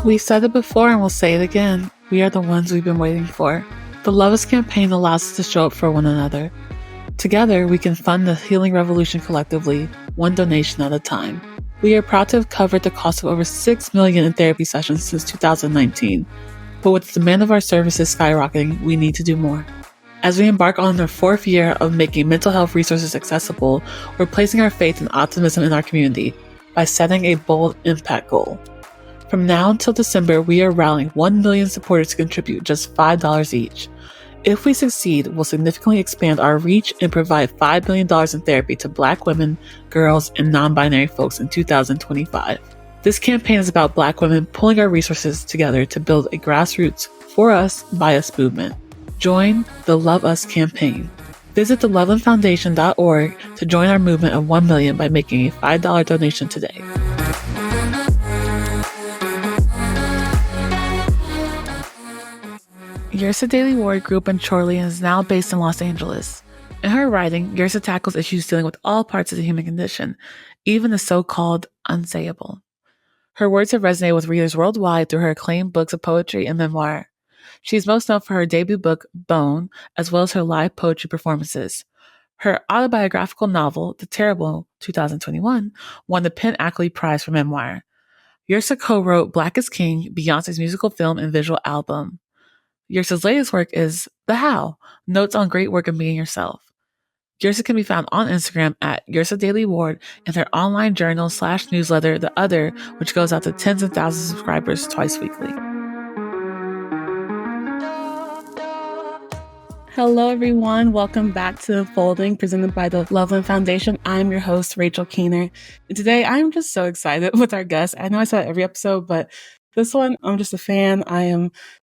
We said it before and we'll say it again. We are the ones we've been waiting for. The Love Us campaign allows us to show up for one another. Together, we can fund the healing revolution collectively, one donation at a time. We are proud to have covered the cost of over $6 million in therapy sessions since 2019. But with the demand of our services skyrocketing, we need to do more. As we embark on our 4th year of making mental health resources accessible, we're placing our faith and optimism in our community by setting a bold impact goal. From now until December, we are rallying 1 million supporters to contribute just $5 each. If we succeed, we'll significantly expand our reach and provide $5 billion in therapy to Black women, girls, and non-binary folks in 2025. This campaign is about Black women pulling our resources together to build a grassroots, for us, by us movement. Join the Love Us campaign. Visit the lovelandfoundation.org to join our movement of 1 million by making a $5 donation today. Yrsa Daley-Ward grew up in Chorley and is now based in Los Angeles. In her writing, Yrsa tackles issues dealing with all parts of the human condition, even the so-called unsayable. Her words have resonated with readers worldwide through her acclaimed books of poetry and memoir. She is most known for her debut book, Bone, as well as her live poetry performances. Her autobiographical novel, The Terrible, 2021, won the PEN Accolade Prize for Memoir. Yrsa co-wrote Black is King, Beyonce's musical film and visual album. Yrsa's latest work is The How, Notes on Great Work and Being Yourself. Yrsa can be found on Instagram at Yrsa Daley-Ward and her online journal/newsletter, The Other, which goes out to tens of thousands of subscribers twice weekly. Hello, everyone. Welcome back to Folding, presented by the Loveland Foundation. I'm your host, Rachel Keener. And today, I'm just so excited with our guest. I know I say it every episode, but this one, I'm just a fan. I am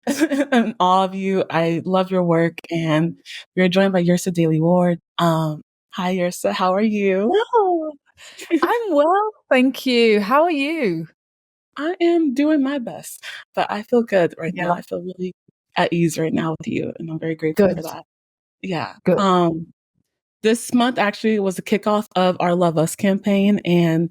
in awe of you. I love your work, and we're joined by Yrsa Daley-Ward. Hi, Yrsa. How are you? Oh, I'm well, thank you. How are you? I am doing my best, but I feel good right now. I feel really at ease right now with you, and I'm very grateful for that. Yeah. Good. This month actually was the kickoff of our Love Us campaign, and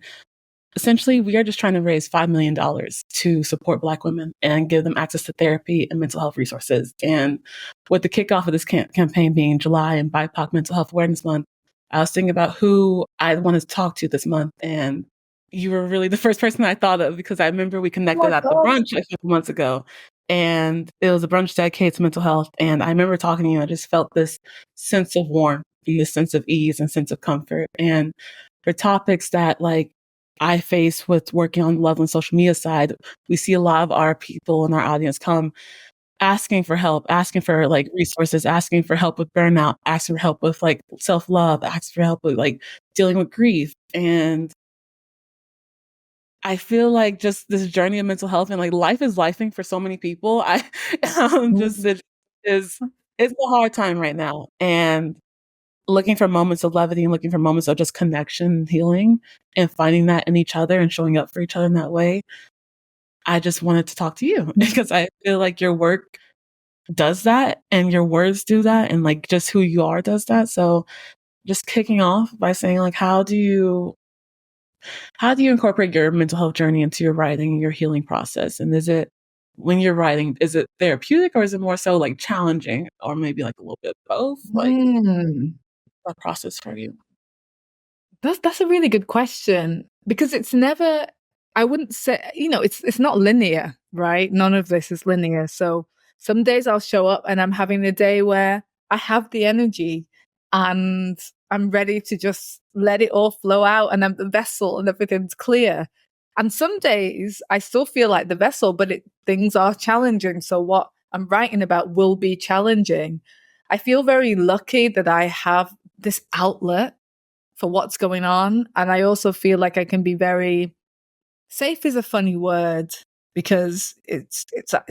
essentially, we are just trying to raise $5 million to support Black women and give them access to therapy and mental health resources. And with the kickoff of this campaign being July and BIPOC Mental Health Awareness Month, I was thinking about who I wanted to talk to this month. And you were really the first person I thought of, because I remember we connected at the brunch a couple months ago. And it was a brunch dedicated to mental health. And I remember talking to you, I just felt this sense of warmth and this sense of ease and sense of comfort. And for topics that I face with working on the Loveland social media side, we see a lot of our people in our audience come asking for help, asking for resources, asking for help with burnout, asking for help with self-love, asking for help with dealing with grief. And I feel like just this journey of mental health and life is lifing for so many people. It's a hard time right now. And looking for moments of levity and looking for moments of just connection and healing and finding that in each other and showing up for each other in that way. I just wanted to talk to you because I feel like your work does that and your words do that, and just who you are does that. So just kicking off by saying how do you incorporate your mental health journey into your writing and your healing process? And is it, when you're writing, is it therapeutic or is it more so challenging, or maybe a little bit of both? That process for you? That's a really good question, because it's never, I wouldn't say, it's not linear, right? None of this is linear. So some days I'll show up and I'm having a day where I have the energy and I'm ready to just let it all flow out, and I'm the vessel and everything's clear. And some days I still feel like the vessel, but things are challenging. So what I'm writing about will be challenging. I feel very lucky that I have this outlet for what's going on. And I also feel like I can be very safe, is a funny word, because it's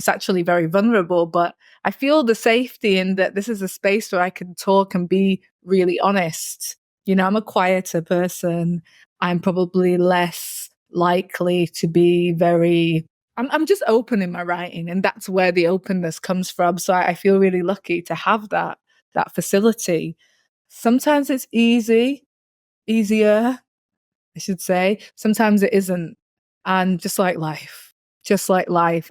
actually very vulnerable, but I feel the safety in that this is a space where I can talk and be really honest. I'm a quieter person. I'm probably less likely to be very I'm just open in my writing, and that's where the openness comes from. So I feel really lucky to have that facility. Sometimes it's easier, I should say. Sometimes it isn't. And just like life.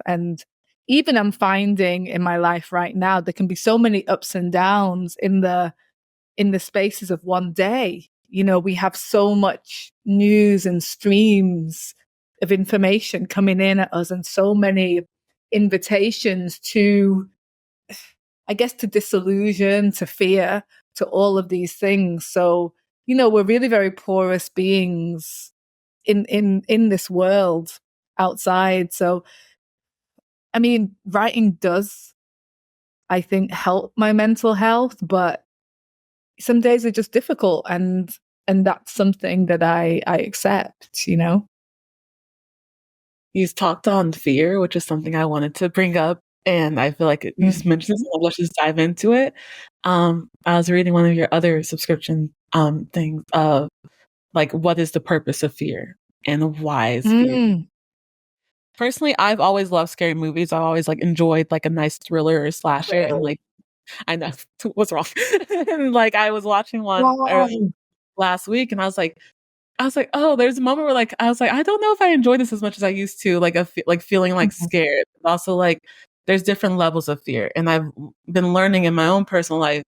And even I'm finding in my life right now, there can be so many ups and downs in the spaces of one day. You know, we have so much news and streams of information coming in at us, and so many invitations to, I guess, to disillusion, to fear, to all of these things. So, you know, we're really very porous beings in this world outside. So, I mean, writing does, I think, help my mental health, but some days are just difficult, and that's something that I accept, you know. You've talked on fear, which is something I wanted to bring up, and I feel like you just mentioned this, so let's just dive into it. I was reading one of your other subscription things of like, what is the purpose of fear and why is fear? Personally, I've always loved scary movies. I've always like enjoyed like a nice thriller or slasher, and like I know what's wrong. And like I was watching one last week, and I was like, oh, there's a moment where like I was like, I don't know if I enjoy this as much as I used to, like like feeling like scared. But also like there's different levels of fear, and I've been learning in my own personal life.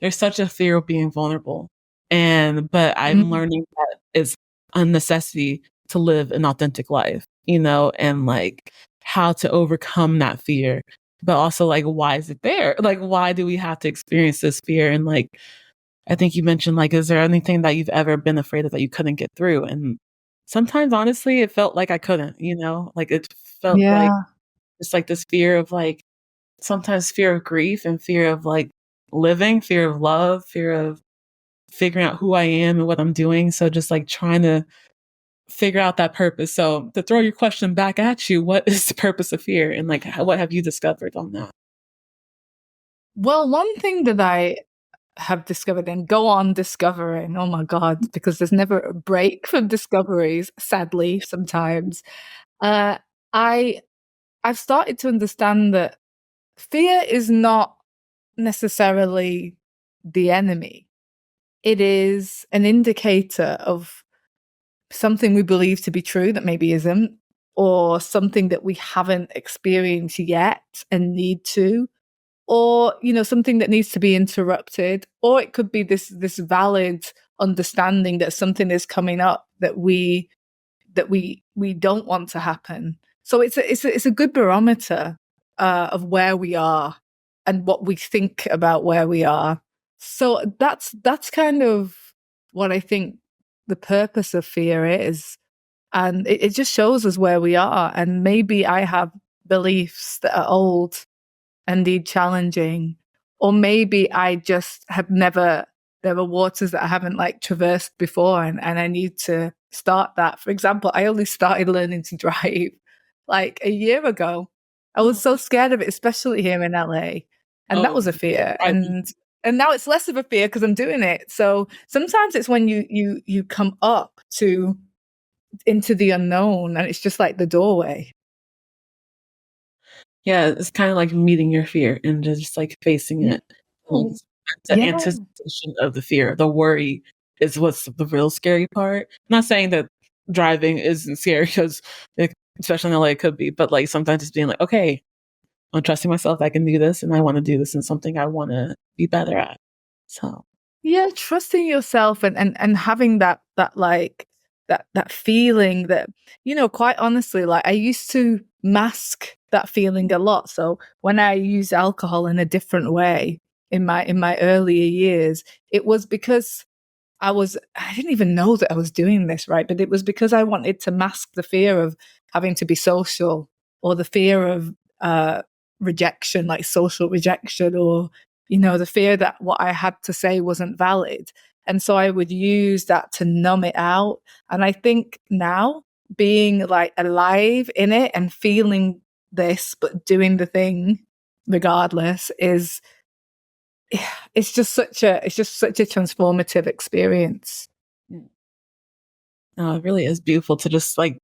There's such a fear of being vulnerable, but I'm learning that it's a necessity to live an authentic life, you know, and like how to overcome that fear, but also like why is it there? Like why do we have to experience this fear? And like I think you mentioned, like, is there anything that you've ever been afraid of that you couldn't get through? And sometimes, honestly, it felt like I couldn't, you know, like it felt like Yeah. it's like this fear of like sometimes fear of grief and fear of like living, fear of love, fear of figuring out who I am and what I'm doing. So just like trying to figure out that purpose. So to throw your question back at you, what is the purpose of fear? And like, what have you discovered on that? Well, one thing that I have discovered and go on discovering, oh my God, because there's never a break from discoveries, sadly, sometimes. Uh, I I've started to understand that fear is not necessarily the enemy. It is an indicator of something we believe to be true that maybe isn't, or something that we haven't experienced yet and need to, or you know, something that needs to be interrupted, or it could be this valid understanding that something is coming up that we don't want to happen. So it's a good barometer of where we are and what we think about where we are. So that's kind of what I think the purpose of fear is, and it just shows us where we are. And maybe I have beliefs that are old and need challenging, or maybe I just have never, there are waters that I haven't like traversed before, and I need to start that. For example, I only started learning to drive like a year ago. I was so scared of it, especially here in LA, and that Oh, was a fear. I, And now it's less of a fear because I'm doing it. So sometimes it's when you come up to into the unknown, and it's just like the doorway. yeah, it's kind of like meeting your fear and just like facing Yeah. it. Um, the Yeah. anticipation of the fear, the worry is what's the real scary part. I'm not saying that driving isn't scary because, especially in LA, it could be, but like sometimes it's being like, okay, I'm trusting myself, I can do this, and I want to do this in something I want to be better at. So, Yeah, trusting yourself, and having that like that feeling that, you know, quite honestly, like I used to mask that feeling a lot. So when I used alcohol in a different way in my earlier years, it was because I didn't even know that I was doing this, right? But it was because I wanted to mask the fear of having to be social, or the fear of uh, rejection, like social rejection, or, you know, the fear that what I had to say wasn't valid. And so I would use that to numb it out. And I think now, being like alive in it and feeling this, but doing the thing regardless, is it's just such a transformative experience. no, it really is beautiful to just like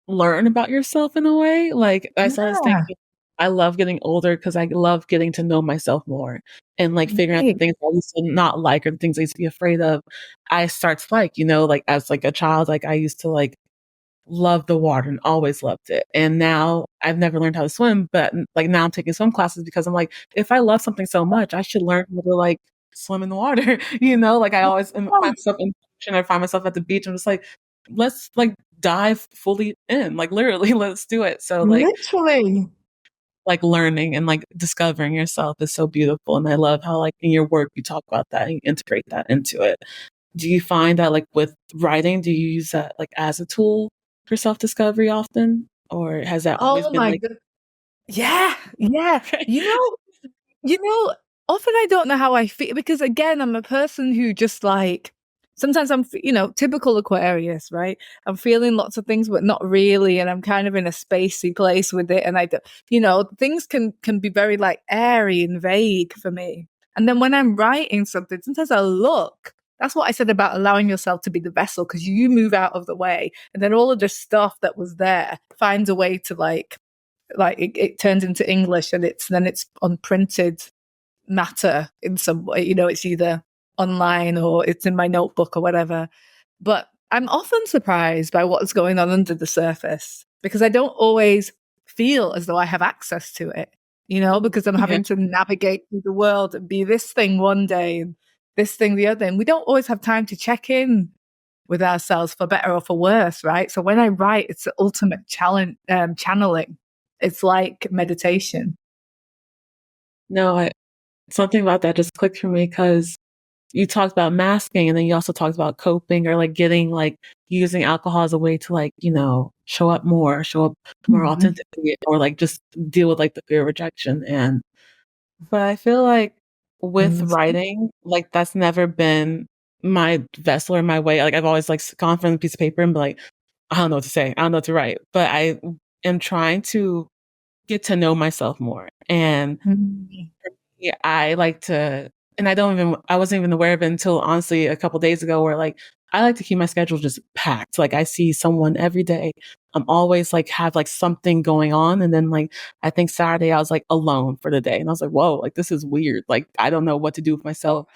learn about yourself in a way. Like I started Yeah. thinking, I love getting older because I love getting to know myself more and like figuring out the Right. things I used to not like or the things I used to be afraid of. I start to like, like as like a child, like I used to like love the water and always loved it. And now I've never learned how to swim, but like now I'm taking swim classes because I'm like, if I love something so much, I should learn how to like swim in the water. Like I always find Yeah. myself in the ocean or find myself at the beach. I'm just like, let's like dive fully in, like literally, let's do it. So Literally. like learning and like discovering yourself is so beautiful. And I love how like in your work you talk about that and you integrate that into it. Do you find that like with writing, do you use that like as a tool for self-discovery often? Or has that always Oh been my like god. Yeah. Yeah. You know, often I don't know how I feel because again, I'm a person who just like sometimes typical Aquarius, right? I'm feeling lots of things, but not really, and I'm kind of in a spacey place with it. And things can be very like airy and vague for me. And then when I'm writing something, sometimes I look. That's what I said about allowing yourself to be the vessel because you move out of the way, and then all of the stuff that was there finds a way to like it turns into English and it's unprinted matter in some way. It's either online or it's in my notebook or whatever. But I'm often surprised by what's going on under the surface because I don't always feel as though I have access to it, because I'm yeah. having to navigate through the world and be this thing one day and this thing the other. And we don't always have time to check in with ourselves for better or for worse, right? So when I write, it's the ultimate challenge, channeling. It's like meditation. No, something about that just clicked for me because you talked about masking and then you also talked about coping or like getting like using alcohol as a way to like, show up more Mhm. authentically or like just deal with like the fear of rejection. But I feel like with Mhm. writing, like that's never been my vessel or my way. Like I've always like gone from a piece of paper and be like, I don't know what to say. I don't know what to write. But I am trying to get to know myself more. And Mhm. yeah, I like to, and I wasn't even aware of it until honestly a couple days ago where like, I like to keep my schedule just packed. Like I see someone every day. I'm always like have like something going on. And then like, I think Saturday I was like alone for the day and I was like, whoa, like this is weird. Like I don't know what to do with myself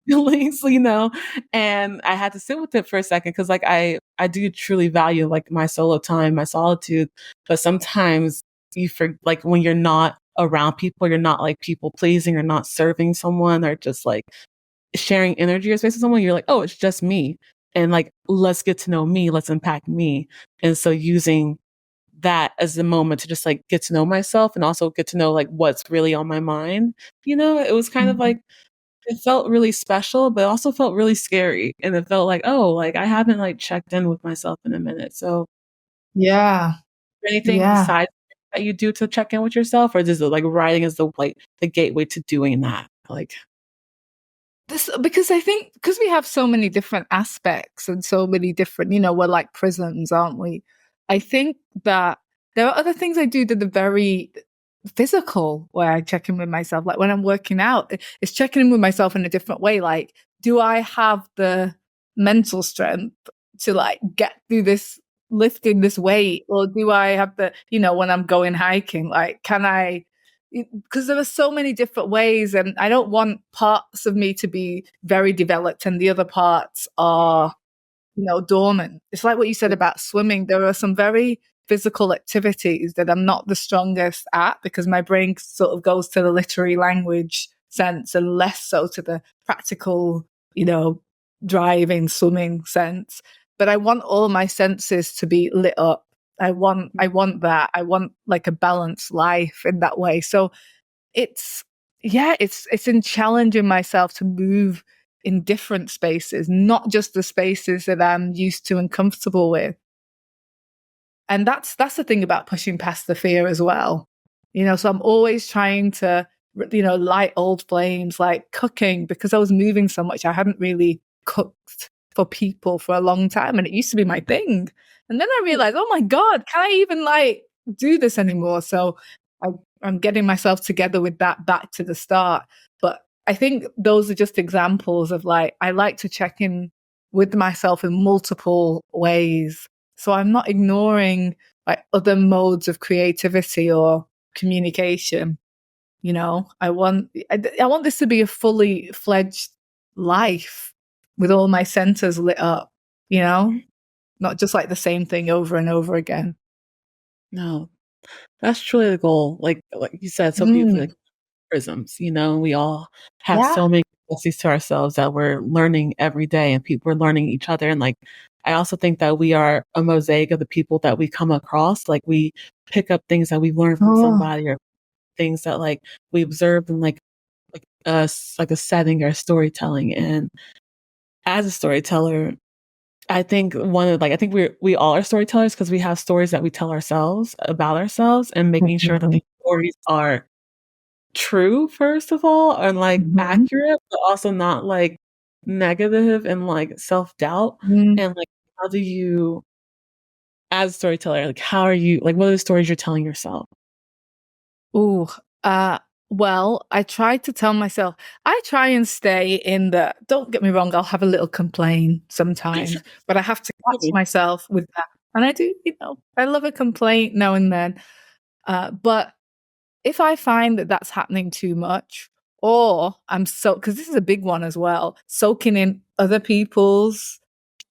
feelings, and I had to sit with it for a second because like I do truly value like my solo time, my solitude, but sometimes like when you're not around people, you're not like people pleasing or not serving someone or just like sharing energy or space with someone, you're like, oh, it's just me. And like, let's get to know me, let's unpack me. And so using that as the moment to just like get to know myself and also get to know like what's really on my mind, it was kind of Mhm. like it felt really special, but also felt really scary. And it felt like, oh, like I haven't like checked in with myself in a minute. So Yeah. anything Yeah. besides that you do to check in with yourself, or is it like writing is the gateway to doing that? Like, Because I think because we have so many different aspects and so many different, we're like prisms, aren't we? I think that there are other things I do that are very physical where I check in with myself. Like when I'm working out, it's checking in with myself in a different way. Like, do I have the mental strength to like get through this lifting this weight? Or do I have when I'm going hiking, like, can I because there are so many different ways and I don't want parts of me to be very developed and the other parts are dormant. It's like what you said about swimming. There are some very physical activities that I'm not the strongest at because my brain sort of goes to the literary language sense and less so to the practical, driving, swimming sense. But I want all my senses to be lit up. I want that. I want like a balanced life in that way. So it's yeah, it's in challenging myself to move in different spaces, not just the spaces that I'm used to and comfortable with. And that's the thing about pushing past the fear as well. So I'm always trying to light old flames like cooking because I was moving so much. I hadn't really cooked for people for a long time and it used to be my thing. And then I realized, oh my God, can I even like do this anymore? So I, I'm getting myself together with that back to the start. But I think those are just examples of like, I like to check in with myself in multiple ways So I'm not ignoring like other modes of creativity or communication. You know, I want this to be a fully fledged life with all my senses lit up, you know, not just like the same thing over and over again. No, that's truly the goal. Like you said so beautifully, like Mm, prisms, you know, we all have yeah. so many qualities to ourselves that we're learning every day and people are learning each other. And like, I also think that we are a mosaic of the people that we come across. Like we pick up things that we've learned from Oh, somebody or things that like we observed in like us, like a setting or storytelling. And as a storyteller, I think I think we all are storytellers because we have stories that we tell ourselves about ourselves and making sure that these definitely. stories are true, first of all, and like Mhm. accurate, but also not like negative and like self-doubt. Mm. And like, how do you, as a storyteller, like, how are you, like, what are the stories you're telling yourself? Ooh, uh, well, I try to tell myself, I try and stay in the, don't get me wrong, I'll have a little complaint sometimes, but I have to catch myself with that. And I do, you know, I love a complaint now and then. But if I find that that's happening too much, or because this is a big one as well, soaking in other people's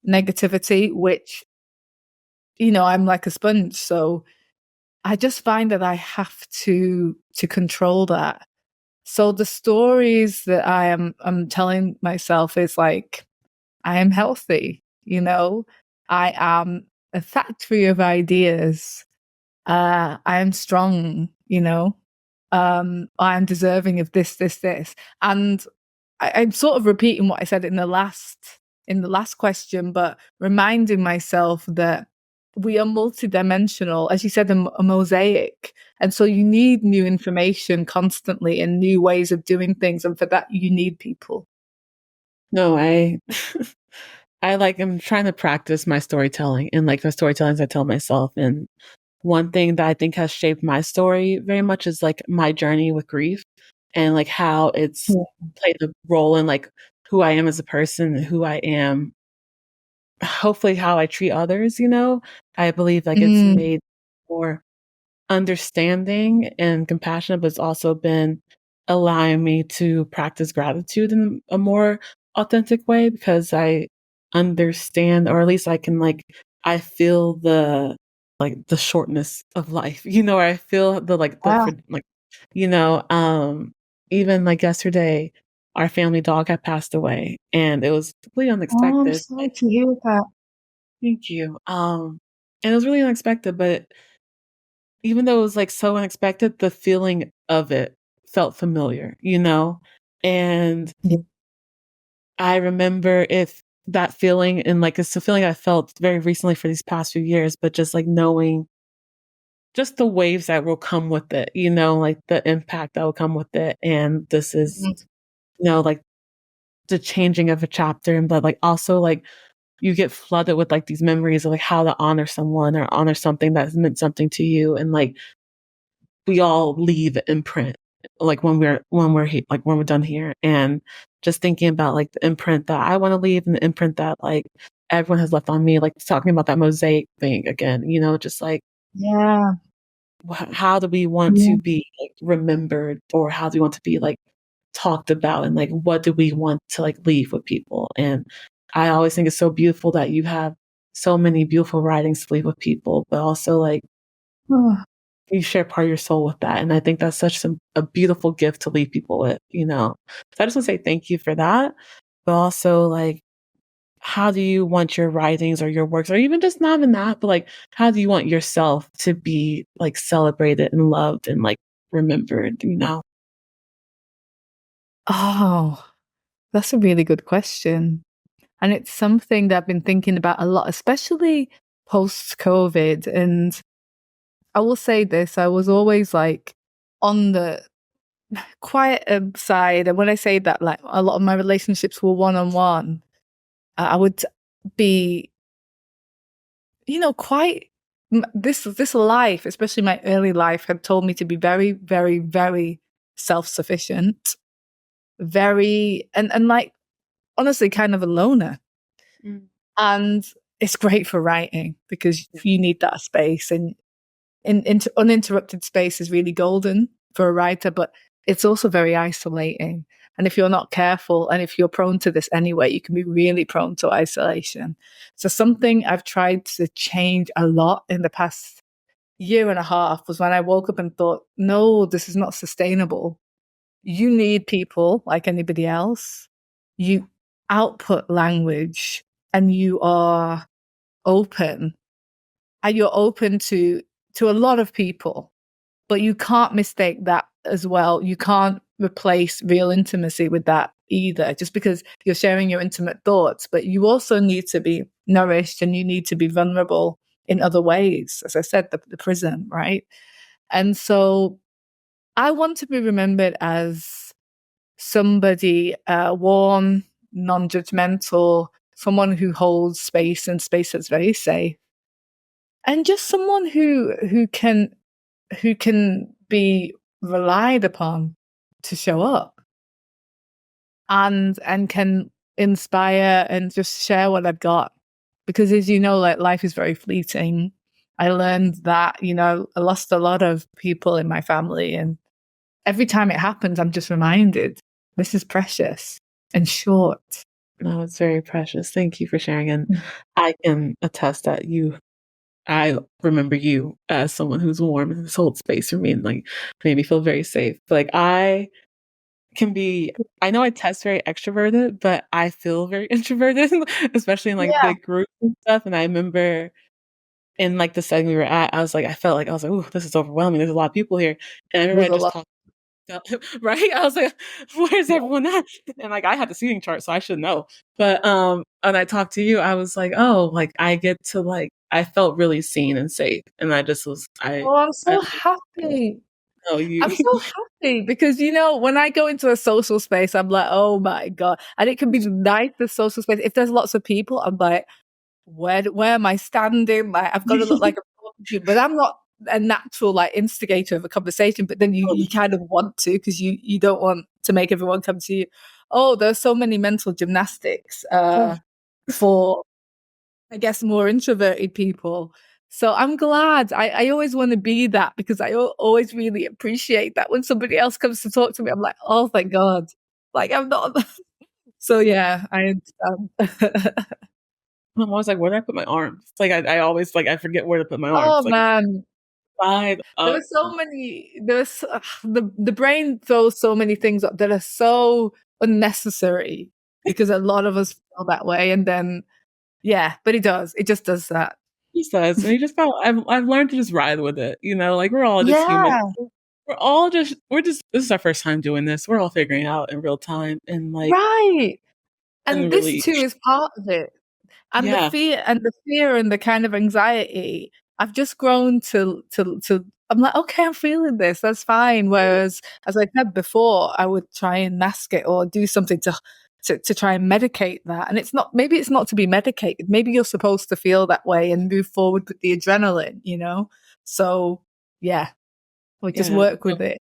negativity, which, you know, I'm like a sponge. So I just find that I have to control that. So the stories that I'm telling myself is like, I am healthy, you know, I am a factory of ideas. I am strong, you know, I am deserving of this. And I'm sort of repeating what I said in the last question, but reminding myself that we are multidimensional, as you said, a mosaic. And so you need new information constantly and new ways of doing things. And for that, you need people. No, I like, I'm trying to practice my storytelling and like the storytellings I tell myself. And one thing that I think has shaped my story very much is like my journey with grief and like how it's Yeah. played a role in like who I am as a person, who I am, hopefully how I treat others, you know? I believe like it's Mm, made more understanding and compassionate, but it's also been allowing me to practice gratitude in a more authentic way because I understand, or at least I can like, I feel the shortness of life, you know, or I feel the like the yeah. for like, you know, even like yesterday, our family dog had passed away and it was completely Oh, I'm unexpected. sorry to hear that. Thank you. And it was really unexpected, but even though it was, like, so unexpected, the feeling of it felt familiar, you know? And Yeah. I remember if that feeling and, like, it's a feeling I felt very recently for these past few years, but just, like, knowing just the waves that will come with it, you know, like, the impact that will come with it, and this is, Mhm. you know, like, the changing of a chapter, and but, like, also, like, you get flooded with, like, these memories of, like, how to honor someone or honor something that's meant something to you, and, like, we all leave imprint, like when we're done here. And just thinking about like the imprint that I want to leave and the imprint that like everyone has left on me, like talking about that mosaic thing again, you know, just like Yeah. how do we want Yeah. to be like remembered or how do we want to be like talked about and like what do we want to like leave with people. And I always think it's so beautiful that you have so many beautiful writings to leave with people, but also like Oh, you share part of your soul with that. And I think that's a beautiful gift to leave people with, you know? So I just want to say thank you for that. But also like, how do you want your writings or your works, or even just not even that, but like, how do you want yourself to be like celebrated and loved and like remembered, you know? oh, that's a really good question. And it's something that I've been thinking about a lot, especially post COVID. And I will say this, I was always like on the quiet side. And when I say that, like a lot of my relationships were one on one, I would be, you know, quite this life, especially my early life, had told me to be very, very, very self-sufficient, very and like honestly kind of a loner. Mm. And it's great for writing because you need that space, and uninterrupted space is really golden for a writer, but it's also very isolating. And if you're not careful, and if you're prone to this anyway, you can be really prone to isolation. So something I've tried to change a lot in the past year and a half was when I woke up and thought, no, this is not sustainable. You need people like anybody else. You output language, and you are open, and you're open to a lot of people, but you can't mistake that as well. You can't replace real intimacy with that either, just because you're sharing your intimate thoughts, but you also need to be nourished, and you need to be vulnerable in other ways. As I said, the prism, right? And so I want to be remembered as somebody warm, non-judgmental, someone who holds space, and space that's very safe, and just someone who can be relied upon to show up, and can inspire and just share what I've got. Because as you know, like, life is very fleeting. I learned that, I lost a lot of people in my family, and every time it happens, I'm just reminded this is precious and short. No, it's very precious. Thank you for sharing. And I can attest that I remember you as someone who's warm and holds space for me, and like made me feel very safe. Like I know I test very extroverted, but I feel very introverted, especially in like big groups and stuff. And I remember in like the setting we were at, I was like, "Ooh, this is overwhelming. There's a lot of people here." And I remember I just talked, right? I was like, "Where's everyone at?" And like I had the seating chart, so I should know. But and I talked to you, I was like, "Oh, like I get to like." I felt really seen and safe, and I just was. I'm so happy. Oh, you. I'm so happy because, when I go into a social space, I'm like, oh my God. And it can be nice, the social space. If there's lots of people, I'm like, where am I standing? Like, I've got to look like a prostitute, but I'm not a natural like instigator of a conversation. But then you kind of want to, because you don't want to make everyone come to you. Oh, there's so many mental gymnastics for, I guess, more introverted people. So I'm glad. I always want to be that, because I always really appreciate that when somebody else comes to talk to me. I'm like, oh, thank God. Like, I'm not. So yeah, I understand. I'm always like, where do I put my arms? Like I always like I forget where to put my arms. Oh Like man, side there up. are so many. There's the brain throws so many things up that are so unnecessary, because a lot of us feel that way, and then but it does. It just does that. He says, and he just felt. I've learned to just ride with it. Like we're all just human. Yeah. We're just. This is our first time doing this. We're all figuring it out in real time, and like Right. And this really, too is part of it. And the fear and the kind of anxiety, I've just grown to I'm like, okay, I'm feeling this, that's fine. Whereas, as I said before, I would try and mask it or do something to try and medicate that. And maybe it's not to be medicated. Maybe you're supposed to feel that way and move forward with the adrenaline, So we just work with it.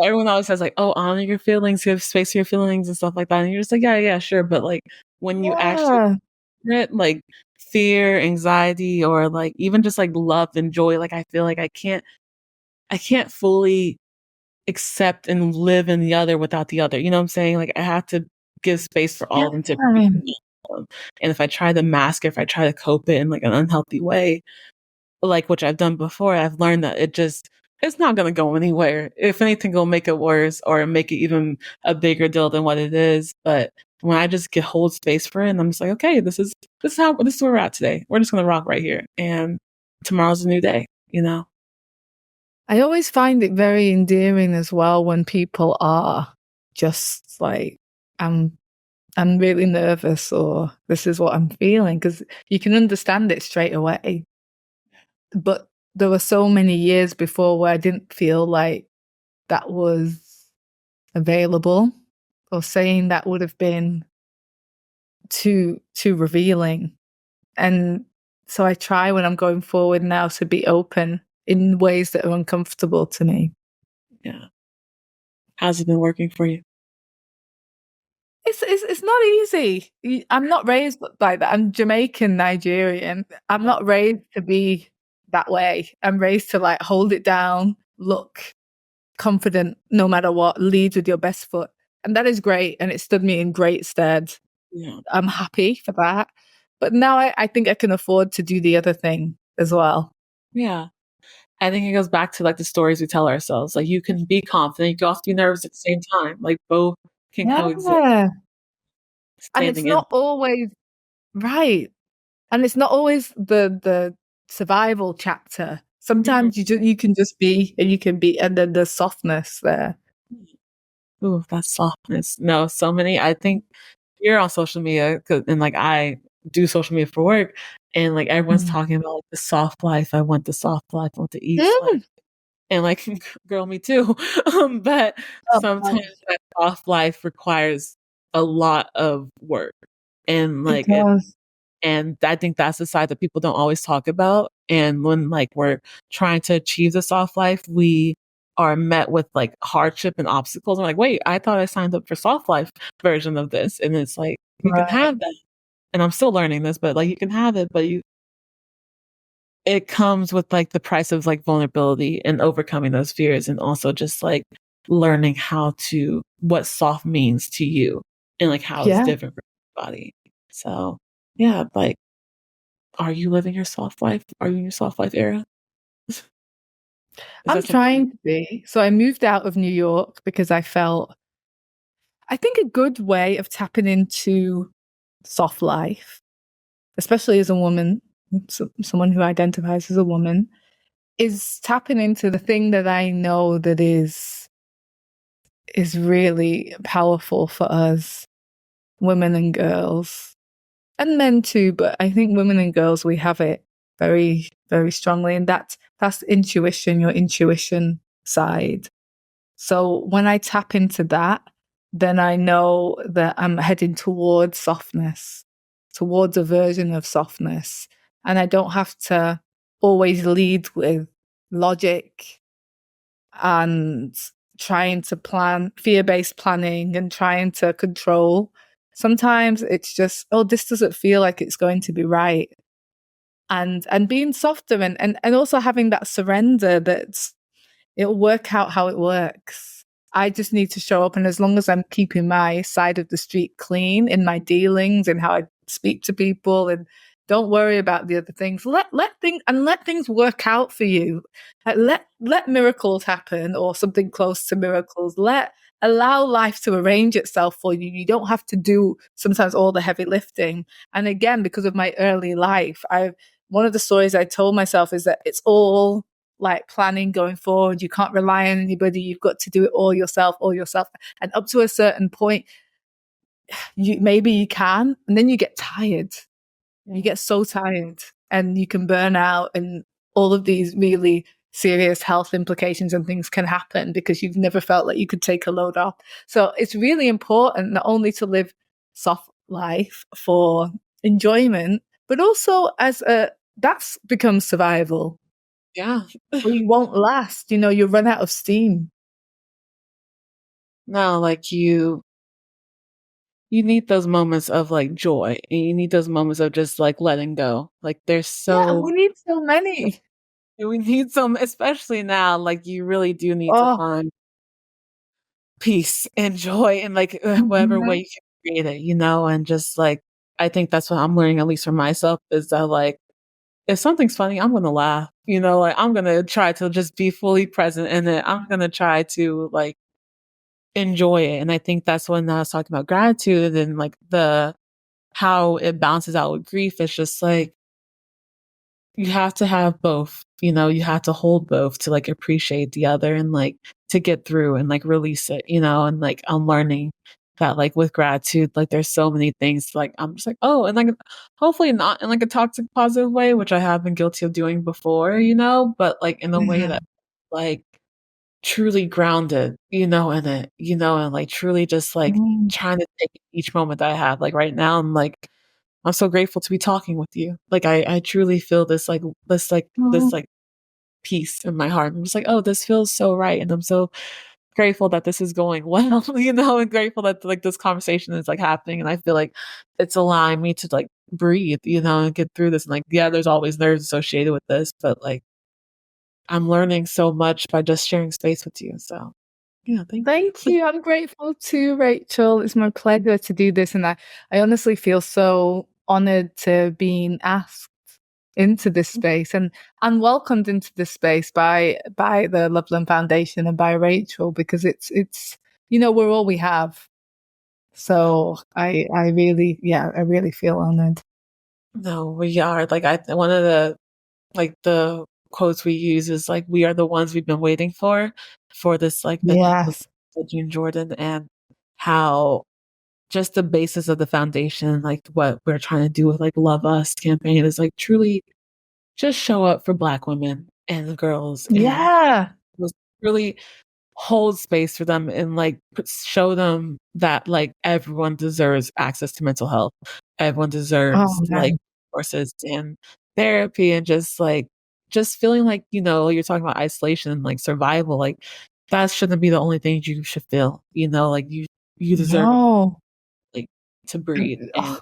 Everyone always says like, "Oh, honor your feelings, give space for your feelings and stuff like that." And you're just like, "Yeah, sure." But like when you actually like fear, anxiety, or like even just like love and joy, like I feel like I can't fully accept and live in the other without the other. You know what I'm saying? Like I have to give space for all of them to be. And if I try to mask it, if I try to cope it in like an unhealthy way, like which I've done before, I've learned that it's not going to go anywhere. If anything, it'll make it worse or make it even a bigger deal than what it is. But when I just hold space for it, and I'm just like, okay, this is where we're at today. We're just going to rock right here, and tomorrow's a new day. I always find it very endearing as well when people are just like, I'm really nervous, or this is what I'm feeling, because you can understand it straight away. But there were so many years before where I didn't feel like that was available, or saying that would have been too revealing. And so I try when I'm going forward now to be open in ways that are uncomfortable to me. Yeah. How's it been working for you? It's not easy. I'm not raised like that. I'm Jamaican Nigerian. I'm not raised to be that way. I'm raised to like hold it down, look confident no matter what, lead with your best foot. And that is great. And it stood me in great stead. Yeah. I'm happy for that. But now I think I can afford to do the other thing as well. Yeah. I think it goes back to like the stories we tell ourselves. Like you can be confident, you can also be nervous at the same time. Like both can coexist. Yeah. And it's Standing in. not always right. And it's not always the survival chapter. Sometimes you can just be, and you can be, and then the softness there. Ooh, that softness. No, so many. I think you're on social media and like I do social media for work, and like everyone's talking about like the soft life. I want the soft life. I want the ease life, and like, girl, me too. But sometimes that soft life requires a lot of work, and like It does. and I think that's the side that people don't always talk about. And when like we're trying to achieve the soft life, we are met with like hardship and obstacles. I'm like, wait, I thought I signed up for soft life version of this. And it's like, you can have that. And I'm still learning this, but like you can have it, but it comes with like the price of like vulnerability and overcoming those fears, and also just like learning what soft means to you and like how it's different for everybody. So yeah, like, are you living your soft life? Are you in your soft life era? I'm trying to be. So I moved out of New York because I think a good way of tapping into soft life, especially as a woman, someone who identifies as a woman, is tapping into the thing that I know that is really powerful for us, women and girls, and men too. But I think women and girls, we have it very, very strongly, and that's intuition, your intuition side. So when I tap into that, then I know that I'm heading towards softness, towards a version of softness. And I don't have to always lead with logic and trying to plan, fear-based planning and trying to control. Sometimes it's just, oh, this doesn't feel like it's going to be right. And being softer and also having that surrender that it'll work out how it works. I just need to show up. And as long as I'm keeping my side of the street clean in my dealings and how I speak to people, and don't worry about the other things, let things work out for you. Let miracles happen, or something close to miracles. Allow life to arrange itself for you. You don't have to do sometimes all the heavy lifting. And again, because of my early life, one of the stories I told myself is that it's all like planning going forward. You can't rely on anybody. You've got to do it all yourself. And up to a certain point, maybe you can, and then you get tired. You get so tired, and you can burn out, and all of these really serious health implications and things can happen because you've never felt like you could take a load off. So it's really important not only to live soft life for enjoyment, but also that's becomes survival. Yeah. We won't last. You run out of steam. No, like you need those moments of like joy, and you need those moments of just like letting go. Like We need so many. we need some, especially now, like you really do need to find peace and joy in like whatever way you can create it, and just like, I think that's what I'm learning, at least for myself, is that like, if something's funny, I'm going to laugh, like I'm going to try to just be fully present in it. I'm going to try to like enjoy it. And I think that's when I was talking about gratitude and like how it balances out with grief. It's just like, you have to have both, you have to hold both to like appreciate the other and like to get through and like release it, and like I'm learning that like with gratitude, like there's so many things like I'm just like, oh, and like hopefully not in like a toxic positive way, which I have been guilty of doing before, but like in a way that like truly grounded, in it, and like truly just like trying to take each moment that I have. Like right now, I'm so grateful to be talking with you. Like I truly feel this peace in my heart. I'm just like, oh, this feels so right. And I'm so grateful that this is going well, and grateful that like this conversation is like happening. And I feel like it's allowing me to like breathe, and get through this. And like, yeah, there's always nerves associated with this, but like I'm learning so much by just sharing space with you. So yeah, thank you. Thank you. I'm grateful too, Rachel. It's my pleasure to do this. And I honestly feel so honored to being asked into this space and welcomed into this space by the Loveland Foundation and by Rachel, because it's we're all we have. So I really feel honored. No, we are. Like one of the quotes we use is like, we are the ones we've been waiting for this like the Yes. June Jordan, and how just the basis of the foundation, like what we're trying to do with like Love Us campaign, is like truly just show up for Black women and girls, and Yeah. really hold space for them, and like show them that like everyone deserves access to mental health. Everyone deserves Oh like man. resources and therapy, and just feeling like, you're talking about isolation and like survival. Like that shouldn't be the only thing you should feel, like you deserve No. like to breathe. And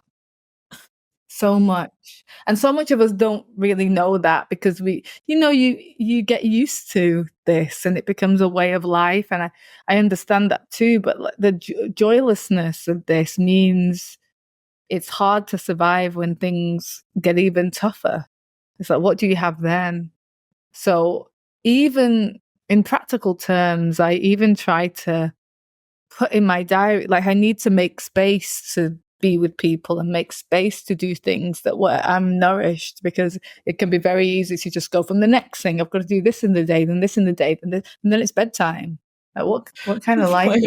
So much. And so much of us don't really know that, because you get used to this and it becomes a way of life. And I understand that too. But like, the joylessness of this means it's hard to survive when things get even tougher. It's like, what do you have then? So even in practical terms, I even try to put in my diary, like I need to make space to be with people and make space to do things that where I'm nourished, because it can be very easy to just go from the next thing. I've got to do this in the day, then this in the day, and then it's bedtime. Like what kind of life like, is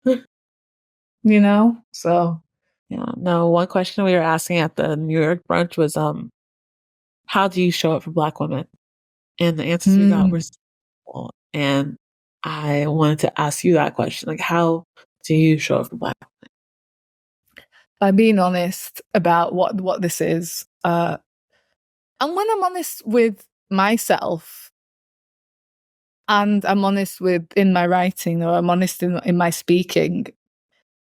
that? So yeah, no, one question we were asking at the New York brunch was, how do you show up for Black women? And the answers we got were simple. And I wanted to ask you that question. Like, how do you show up for Black women? by being honest about what this is, and when I'm honest with myself, and I'm honest in my writing, or I'm honest in my speaking,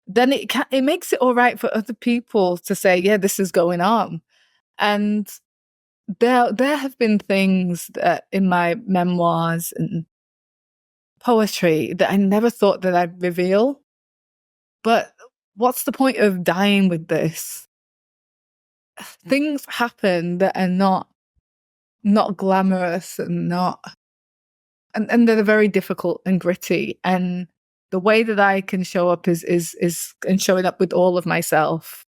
then it makes it all right for other people to say, yeah, this is going on. And there have been things that in my memoirs and poetry that I never thought that I'd reveal. But what's the point of dying with this? Things happen that are not glamorous and not and they're very difficult and gritty. And the way that I can show up is in showing up with all of myself.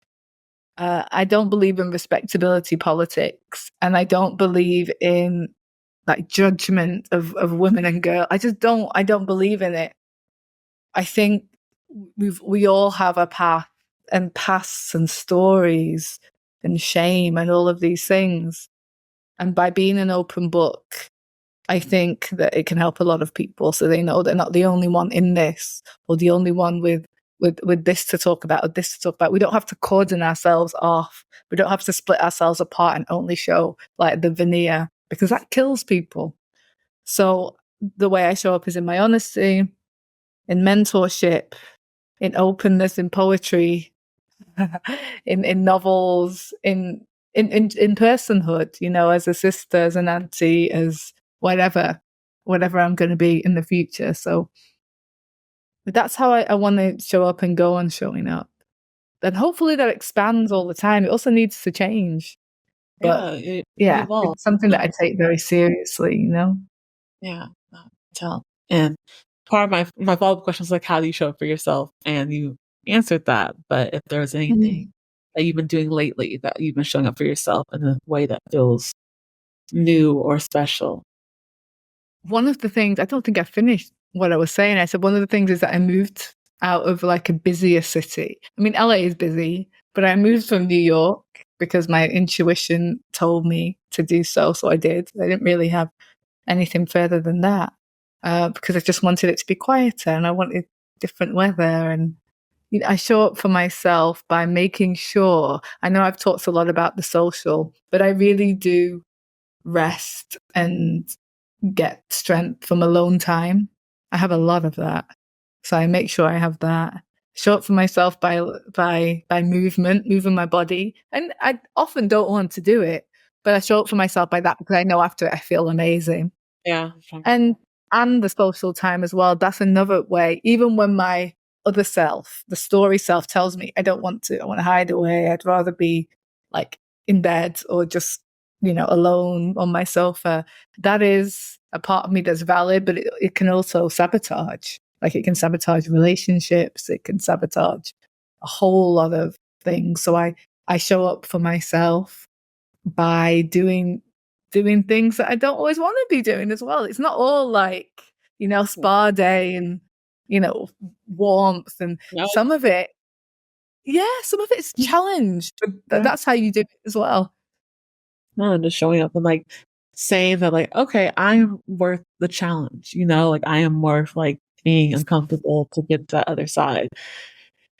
I don't believe in respectability politics, and I don't believe in like judgment of women and girls. I don't believe in it. I think we all have a path and pasts and stories and shame and all of these things. And by being an open book, I think that it can help a lot of people, so they know they're not the only one in this, or the only one with this to talk about, or this to talk about. We don't have to cordon ourselves off. We don't have to split ourselves apart and only show like the veneer, because that kills people. So the way I show up is in my honesty, in mentorship, in openness, in poetry, in novels, in personhood, as a sister, as an auntie, as whatever I'm going to be in the future. So that's how I want to show up and go on showing up. And hopefully that expands all the time. It also needs to change. But Yeah, it yeah, evolved. it's something that I take very seriously, Yeah, tell. And part of my follow-up question was like, how do you show up for yourself? And you answered that. But if there's anything that you've been doing lately that you've been showing up for yourself in a way that feels new or special. One of the things, I don't think I finished what I was saying. I said one of the things is that I moved out of like a busier city. I mean, LA is busy, but I moved from New York because my intuition told me to do so. So I did. I didn't really have anything further than that, because I just wanted it to be quieter and I wanted different weather. And I show up for myself by making sure, I know I've talked a lot about the social, but I really do rest and get strength from alone time. I have a lot of that. So I make sure I have that. Show up for myself by movement, moving my body. And I often don't want to do it, but I show up for myself by that because I know after it I feel amazing. Yeah. And the social time as well. That's another way. Even when my other self, the story self, tells me I don't want to, I want to hide away. I'd rather be like in bed or just, alone on my sofa. That is a part of me that's valid, but it can also sabotage. Like it can sabotage relationships. It can sabotage a whole lot of things. So I show up for myself by doing things that I don't always want to be doing as well. It's not all like, spa day and, warmth and No. some of it. Yeah, some of it's challenge, but that's how you do it as well. No, and just showing up and like saying that like, okay, I'm worth the challenge, like I am worth like being uncomfortable to get to that other side.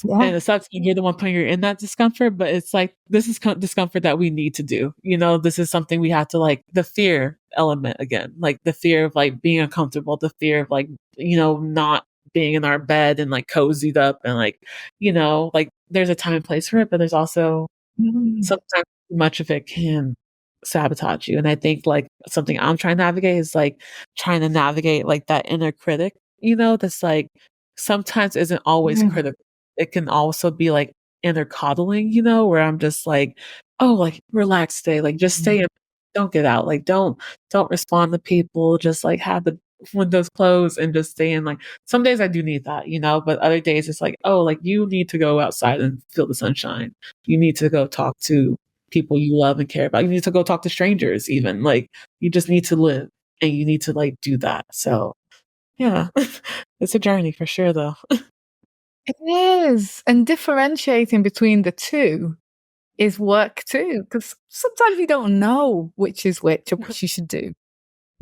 Yeah. And it sucks when you're the one putting you in that discomfort, but it's like, this is discomfort that we need to do. This is something we have to like, the fear element again, like the fear of like being uncomfortable, the fear of like, not being in our bed and like cozied up and like, like there's a time and place for it, but there's also sometimes too much of it can sabotage you. And I think like something I'm trying to navigate is like trying to navigate like that inner critic, that's like sometimes isn't always critical. It can also be like inner coddling, where I'm just like, oh, like relax, stay, like just stay in, don't get out, like don't respond to people, just like have the windows closed and just stay in. Like some days I do need that, but other days it's like, oh, like you need to go outside and feel the sunshine. You need to go talk to people you love and care about. You need to go talk to strangers even. Like you just need to live and you need to like do that. So yeah, it's a journey for sure though. It is. And differentiating between the two is work too, because sometimes you don't know which is which or what you should do.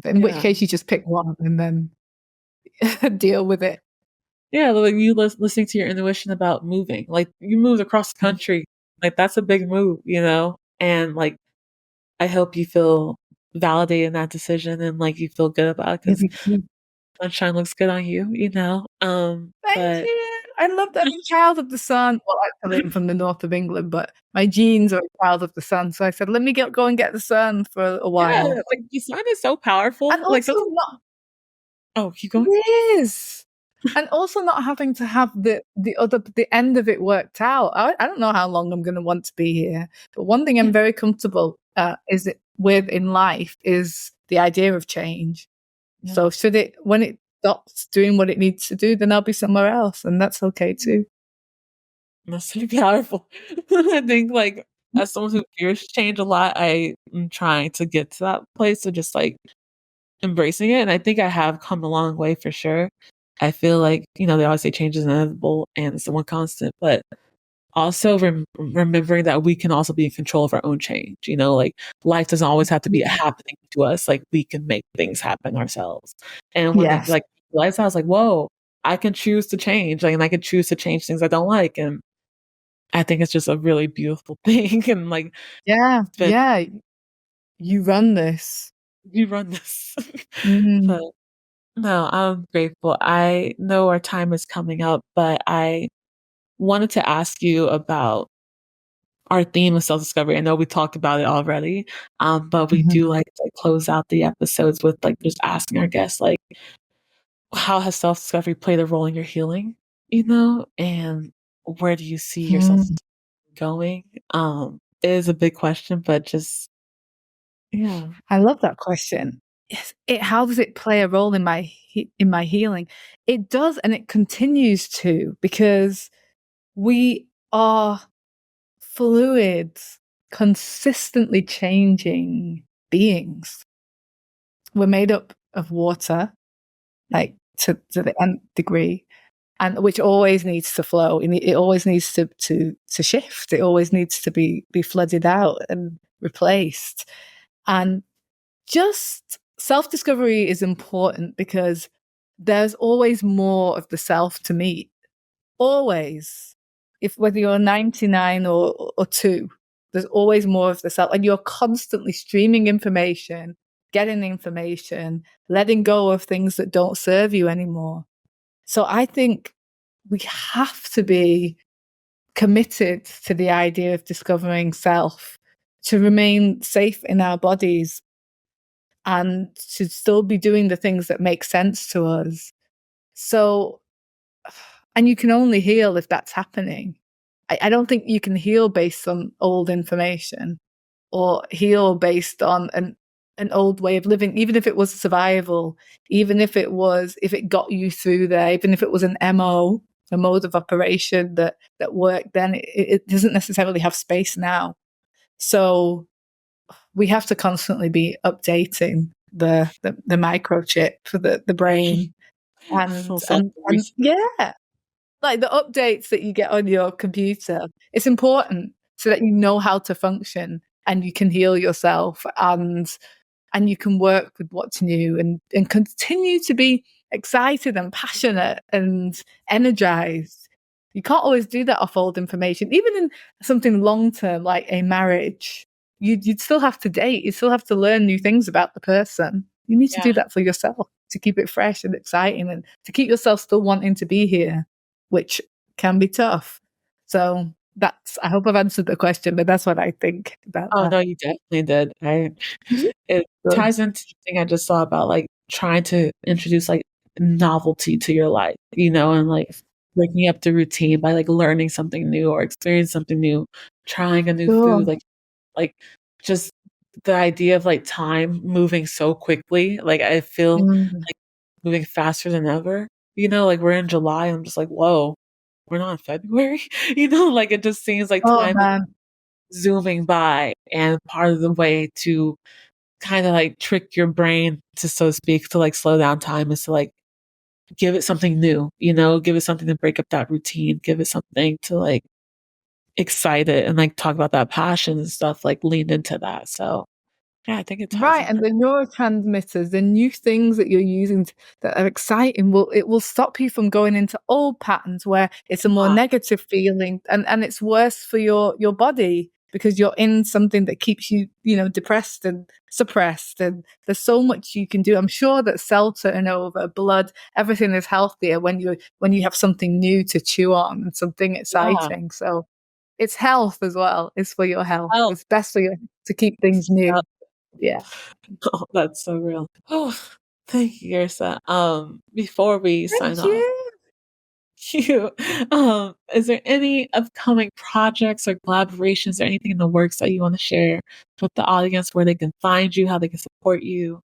In which case you just pick one and then deal with it. Yeah, like you listening to your intuition about moving. Like you moved across the country. Like that's a big move, And like I hope you feel validated in that decision and like you feel good about it because sunshine looks good on you, Thank you. I love that. I'm a child of the sun. Well, actually, I'm from the north of England, but my genes are a child of the sun. So I said, let me go and get the sun for a while. Yeah, like the sun is so powerful. And Like also not. Oh, keep going. It is. And also not having to have the end of it worked out. I don't know how long I'm going to want to be here, but one thing I'm very comfortable with in life is the idea of change. Yeah. So when it stops doing what it needs to do, then I'll be somewhere else, and that's okay too. That's pretty powerful. I think like as someone who fears change a lot, I am trying to get to that place of just like embracing it. And I think I have come a long way for sure. I feel like, they always say change is inevitable and it's the one constant, but also remembering that we can also be in control of our own change. Like life doesn't always have to be happening to us. Like we can make things happen ourselves. And when I realized, I was like, whoa, I can choose to change. Like, and I can choose to change things I don't like. And I think it's just a really beautiful thing. And like, you run this. But no, I'm grateful. I know our time is coming up, but I wanted to ask you about our theme of self-discovery. I know we talked about it already, but we do like to close out the episodes with like just asking our guests, like, how has self-discovery played a role in your healing, and where do you see yourself going? It is a big question, but just, yeah. I love that question. Yes, how does it play a role in my healing? It does, and it continues to, because we are fluid, consistently changing beings. We're made up of water, like to the nth degree, and which always needs to flow. It always needs to shift. It always needs to be flooded out and replaced. And just self-discovery is important because there's always more of the self to meet. Always. Whether you're 99 or 2, there's always more of the self. And you're constantly streaming information getting information, letting go of things that don't serve you anymore. So I think we have to be committed to the idea of discovering self, to remain safe in our bodies, and to still be doing the things that make sense to us. So, and you can only heal if that's happening. I don't think you can heal based on old information or heal based on an old way of living, even if it was survival, even if it got you through there, even if it was an MO, a mode of operation that worked then, it doesn't necessarily have space now. So we have to constantly be updating the microchip for the brain and yeah, like the updates that you get on your computer. It's important so that you know how to function and you can heal yourself and you can work with what's new and continue to be excited and passionate and energized. You can't always do that off old information. Even in something long-term like a marriage, you'd still have to date. You still have to learn new things about the person. You need to do that for yourself to keep it fresh and exciting and to keep yourself still wanting to be here, which can be tough. So I hope I've answered the question, but that's what I think about that. No, you definitely did. It ties into something I just saw about like trying to introduce like novelty to your life, and like breaking up the routine by like learning something new or experiencing something new, trying a new food, like just the idea of like time moving so quickly. Like I feel like moving faster than ever. Like we're in July and I'm just like, whoa, we're not in February. Like it just seems like time is zooming by, and part of the way to kind of like trick your brain to, so to speak, to like slow down time is to like give it something new, give it something to break up that routine, give it something to like excite it and like talk about that passion and stuff, like lean into that. So yeah, I think it's right. And the neurotransmitters, the new things that you're using that are exciting, it will stop you from going into old patterns where it's a more negative feeling and it's worse for your body because you're in something that keeps you, depressed and suppressed. And there's so much you can do. I'm sure that cell turnover, blood, everything is healthier when you have something new to chew on and something exciting. Yeah. So it's health as well. It's for your health. It's best for you to keep things new. Yeah. Oh, that's so real. Oh, thank you, Yrsa. Before we sign off, is there any upcoming projects or collaborations or anything in the works that you want to share with the audience, where they can find you, how they can support you?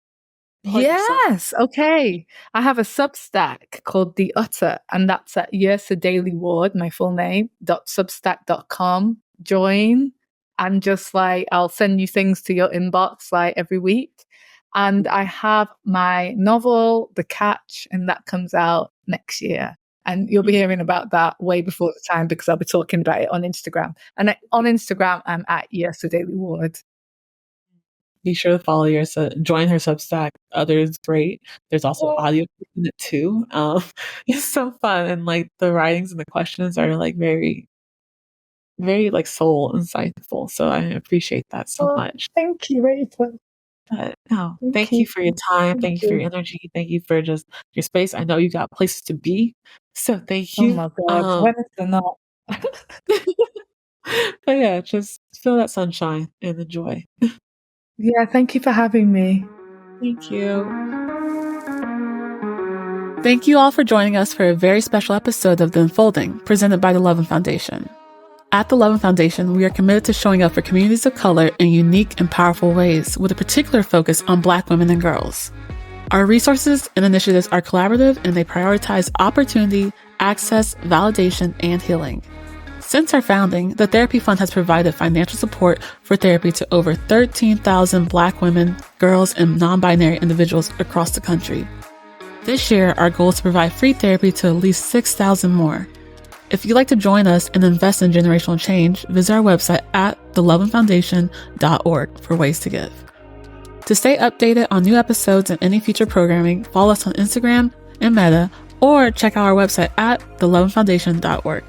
Yes. Okay. I have a Substack called The Utter, and that's at Yrsa Daley-Ward, my full name, .substack.com. Join. And just like, I'll send you things to your inbox like every week. And I have my novel, The Catch, and that comes out next year. And you'll be hearing about that way before the time because I'll be talking about it on Instagram. And on Instagram, I'm at Yrsa Daley-Ward. Be sure to follow Yrsa. Join her Substack. Others great. There's also audio in it too. It's so fun, and like the writings and the questions are like very, very like soul insightful. So I appreciate that so much. Thank you, Rachel. But no, thank you for your time. Thank you for your energy. Thank you for just your space. I know you got places to be, so thank you. Oh my God, when is it not? But yeah, just feel that sunshine and enjoy. Yeah, thank you for having me. Thank you. Thank you all for joining us for a very special episode of The Unfolding, presented by the Loveland Foundation. At the Loveland Foundation, we are committed to showing up for communities of color in unique and powerful ways, with a particular focus on Black women and girls. Our resources and initiatives are collaborative, and they prioritize opportunity, access, validation, and healing. Since our founding, the Therapy Fund has provided financial support for therapy to over 13,000 Black women, girls, and non-binary individuals across the country. This year, our goal is to provide free therapy to at least 6,000 more. If you'd like to join us and invest in generational change, visit our website at thelovelandfoundation.org for ways to give. To stay updated on new episodes and any future programming, follow us on Instagram and Meta, or check out our website at thelovelandfoundation.org.